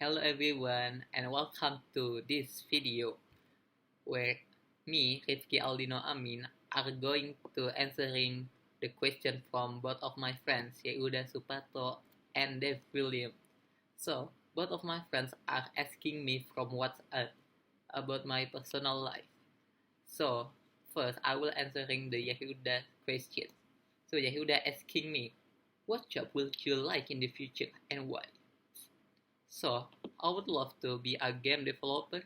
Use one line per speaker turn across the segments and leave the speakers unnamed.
Hello everyone and welcome to this video where me, Rifki Aldino Amin, are going to answering the question from both of my friends, Yehuda Suprato and Dave William. So, both of my friends are asking me from WhatsApp about my personal life. So, first I will answering the Yehuda question. So, Yehuda asking me, what job will you like in the future and why? So, I would love to be a game developer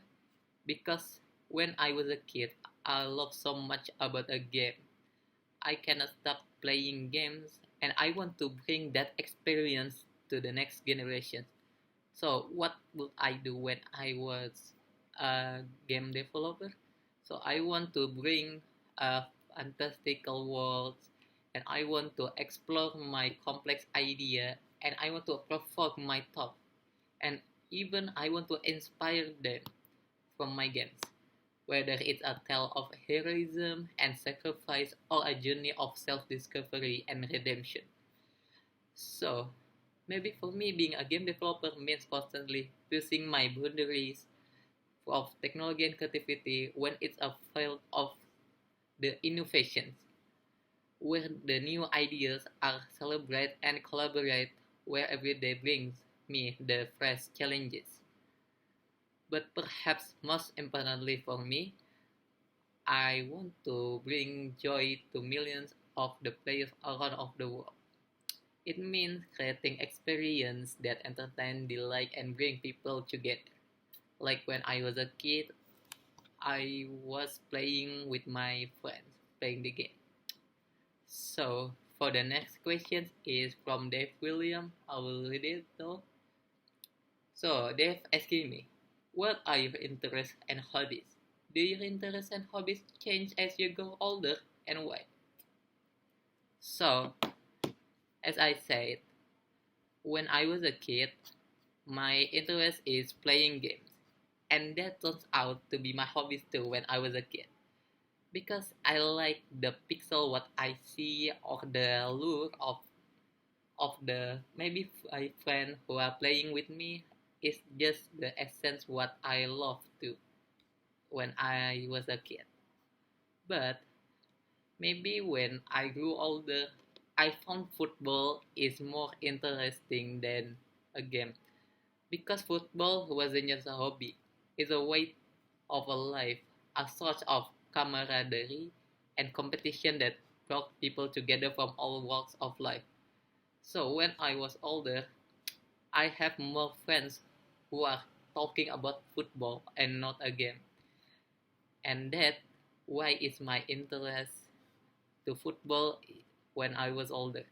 because when I was a kid, I loved so much about a game. I cannot stop playing games and I want to bring that experience to the next generation. So, what would I do when I was a game developer? So, I want to bring a fantastical world and I want to explore my complex idea and I want to provoke my thought and even I want to inspire them from my games, whether it's a tale of heroism and sacrifice or a journey of self-discovery and redemption. So, maybe for me, being a game developer means constantly pushing my boundaries of technology and creativity when it's a field of the innovations, where the new ideas are celebrated and collaborate, where every day brings me the fresh challenges. But perhaps most importantly for me, I want to bring joy to millions of the players around of the world. It means creating experience that entertain, delight, and bring people together. Like when I was a kid, I was playing with my friends, playing the game. So for the next question is from Dave William. I will read it though. So Dave asking me, what are your interests and hobbies? Do your interests and hobbies change as you grow older and why? So, as I said, when I was a kid, my interest is playing games. And that turns out to be my hobbies too when I was a kid. Because I like the pixel what I see or the lure of the maybe my friend who are playing with me is just the essence what I love to when I was a kid. But maybe when I grew older, I found football is more interesting than a game because football wasn't just a hobby, it's a way of a life, a sort of camaraderie and competition that brought people together from all walks of life. So when I was older, I have more friends who are talking about football and not a game. And that why is my interest to football when I was older.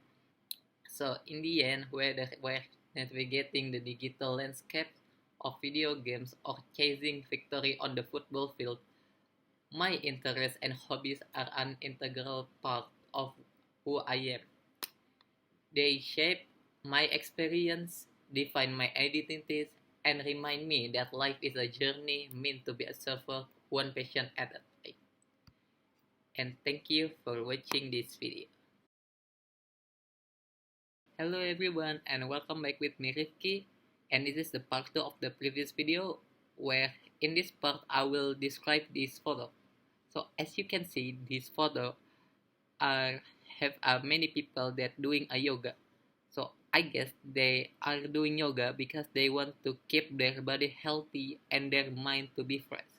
So in the end, whether we're navigating the digital landscape of video games or chasing victory on the football field, my interests and hobbies are an integral part of who I am. They shape my experience, define my identities, and remind me that life is a journey meant to be suffered one passion at a time. And thank you for watching this video. Hello everyone and welcome back with me Rifki, and this is the part 2 of the previous video where in this part I will describe this photo. So as you can see, this photo have many people that doing a yoga. So I guess they are doing yoga because they want to keep their body healthy and their mind to be fresh.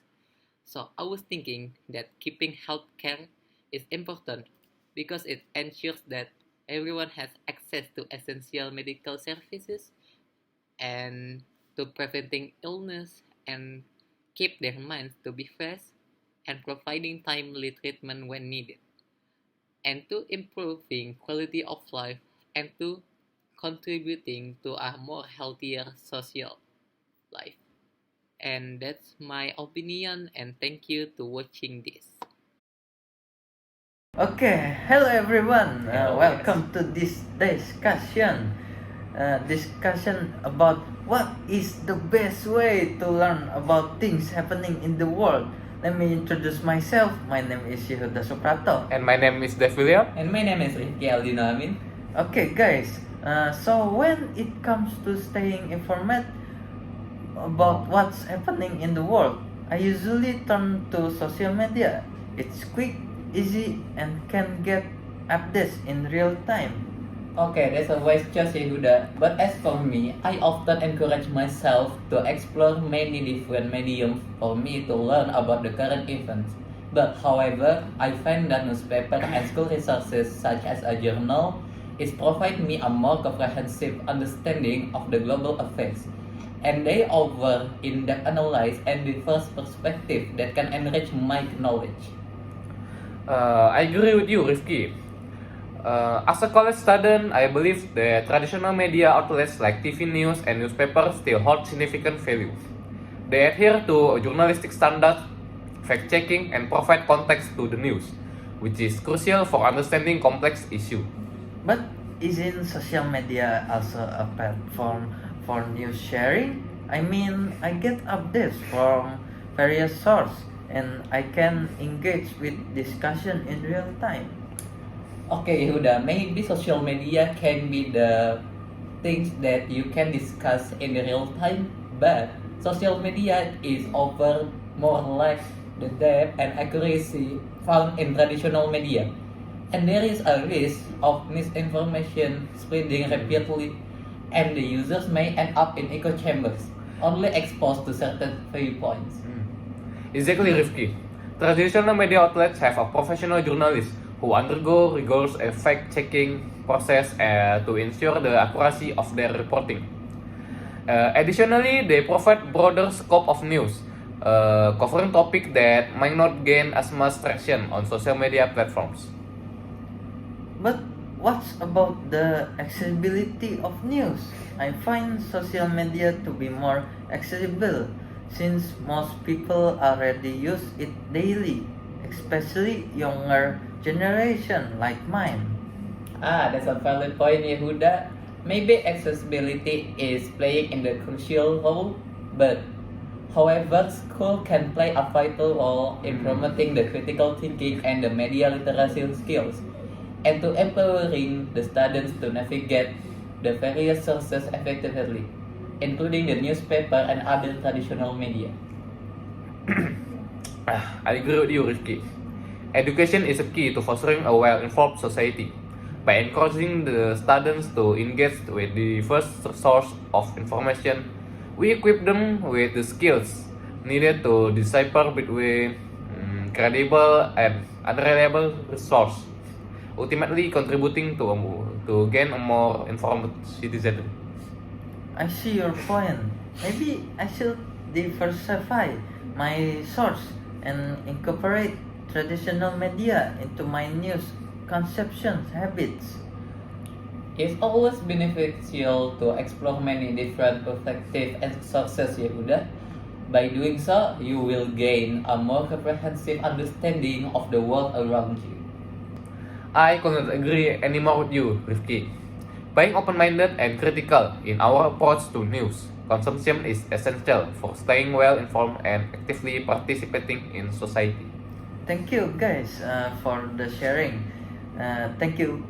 So I was thinking that keeping healthcare is important because it ensures that everyone has access to essential medical services and to preventing illness and keep their minds to be fresh and providing timely treatment when needed and to improving quality of life and to contributing to a more healthier social life. And that's my opinion and thank you to watching this.
Okay, hello everyone. Welcome to this discussion. Discussion about what is the best way to learn about things happening in the world. Let me introduce myself. My name is Yehuda Suprato.
And my name is Dave William.
And my name is Rifki Aldino Amin.
Okay, guys. So when it comes to staying informed, about what's happening in the world, I usually turn to social media. It's quick, easy, and can get updates in real time.
Okay, that's a wise choice, Yehuda. But as for me, I often encourage myself to explore many different mediums for me to learn about the current events. But however, I find that newspaper and school resources such as a journal is provide me a more comprehensive understanding of the global affairs. And they offer in-depth analysis and diverse perspective that can enrich my knowledge.
I agree with you, Rifki. As a college student, I believe that traditional media outlets like TV news and newspapers still hold significant value. They adhere to journalistic standards, fact-checking, and provide context to the news, which is crucial for understanding complex issues.
But isn't social media also a platform for news sharing? I mean, I get updates from various sources and I can engage with discussion in real time.
Okay, Yehuda, maybe social media can be the things that you can discuss in the real time, but social media is offer more like the depth and accuracy found in traditional media. And there is a risk of misinformation spreading rapidly, and the users may end up in echo chambers, only exposed to certain viewpoints.
Exactly, Rifki. Traditional media outlets have a professional journalist who undergo rigorous fact-checking process to ensure the accuracy of their reporting. Additionally, they provide broader scope of news, covering topics that might not gain as much traction on social media platforms.
But what's about the accessibility of news? I find social media to be more accessible since most people already use it daily, especially younger generation like mine.
Ah, that's a valid point, Yehuda. Maybe accessibility is playing in the crucial role, but however, school can play a vital role in promoting the critical thinking and the media literacy skills, and to empowering the students to navigate the various sources effectively, including the newspaper and other traditional media.
I agree with you, Rifki. Education is a key to fostering a well-informed society. By encouraging the students to engage with the first source of information, we equip them with the skills needed to decipher between credible and unreliable source, ultimately contributing to gain a more informed citizenry.
I see your point. Maybe I should diversify my source and incorporate traditional media into my news consumption habits.
It's always beneficial to explore many different perspectives and sources, Yehuda. By doing so, you will gain a more comprehensive understanding of the world around you.
I could not agree anymore with you, Rifki. Being open-minded and critical in our approach to news consumption is essential for staying well-informed and actively participating in society.
Thank you guys for the sharing. Thank you.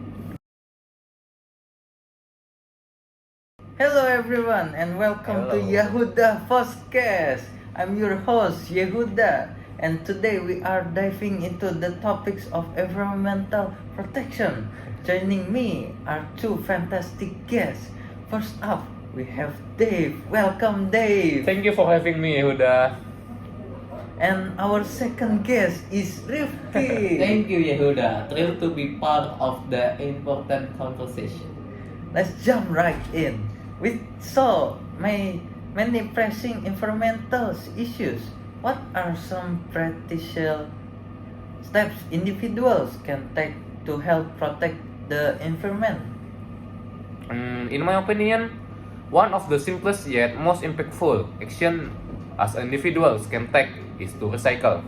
Hello everyone and welcome to
Hello.
Yehuda Podcast. I'm your host Yehuda and today we are diving into the topics of environmental protection. Joining me are two fantastic guests. First up, we have Dave. Welcome Dave.
Thank you for having me, Yehuda.
And our second guest is Rifki.
Thank you, Yehuda. Thrilled to be part of the important conversation.
Let's jump right in. We saw many pressing environmental issues. What are some practical steps individuals can take to help protect the environment?
In my opinion, one of the simplest yet most impactful action as individuals can take is to recycle.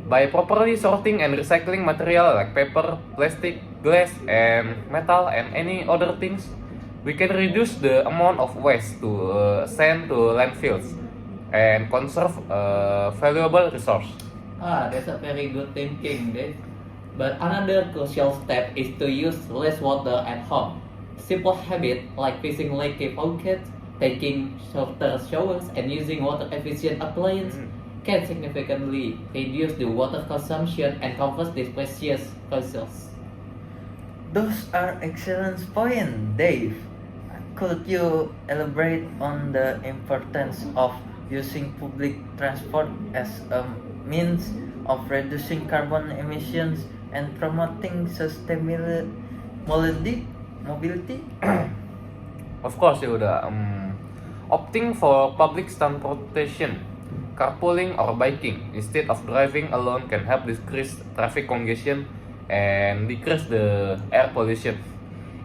By properly sorting and recycling material like paper, plastic, glass, and metal, and any other things, we can reduce the amount of waste to send to landfills and conserve a valuable resource.
Ah, that's a very good thinking, Dave. But another crucial step is to use less water at home. Simple habits like fishing leaky pockets Taking shorter showers and using water-efficient appliances can significantly reduce the water consumption and conserve these precious resources.
Those are excellent points, Dave. Could you elaborate on the importance of using public transport as a means of reducing carbon emissions and promoting sustainable mobility?
Of course, Yehuda. Opting for public transportation, carpooling or biking instead of driving alone can help decrease traffic congestion and decrease the air pollution.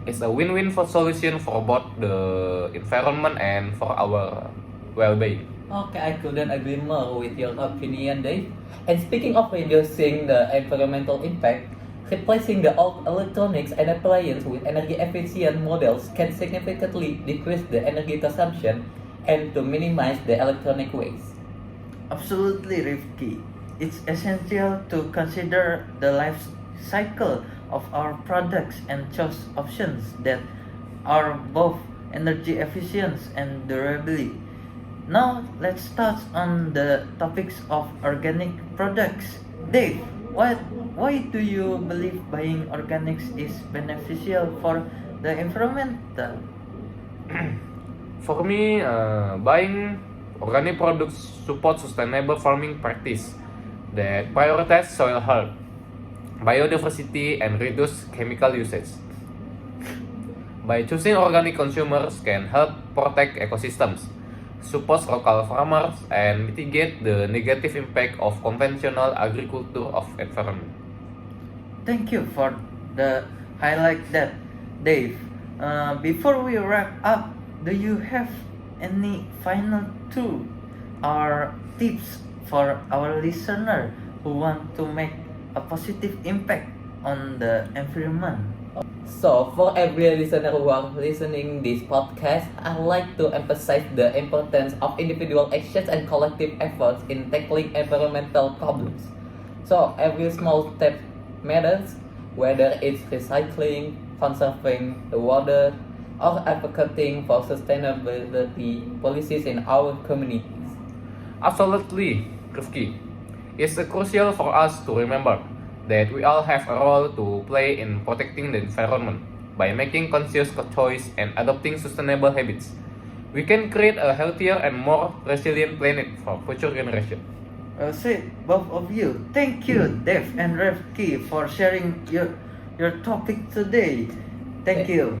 It's a win-win for solution for both the environment and for our well-being.
Okay, I couldn't agree more with your opinion, Dave. And speaking of reducing the environmental impact, replacing the old electronics and appliances with energy-efficient models can significantly decrease the energy consumption and to minimize the electronic waste.
Absolutely, Rifki. It's essential to consider the life cycle of our products and choose options that are both energy efficient and durable. Now, let's touch on the topics of organic products. Dave, why do you believe buying organics is beneficial for the environment?
For me, buying organic products support sustainable farming practice that prioritize soil health, biodiversity, and reduce chemical usage. By choosing organic, consumers can help protect ecosystems, support local farmers, and mitigate the negative impact of conventional agriculture of environment.
Thank you for the highlight that, Dave. Before we wrap up, do you have any final tool or tips for our listener who want to make a positive impact on the environment?
So, for every listener who are listening this podcast, I'd like to emphasize the importance of individual actions and collective efforts in tackling environmental problems. So, every small step matters, whether it's recycling, conserving the water, or advocating for sustainability policies in our communities.
Absolutely, Rifki. It's crucial for us to remember that we all have a role to play in protecting the environment. By making conscious choice and adopting sustainable habits, we can create a healthier and more resilient planet for future generations.
Well said, both of you. Thank you, Dave and Refki, for sharing your topic today. Thank you.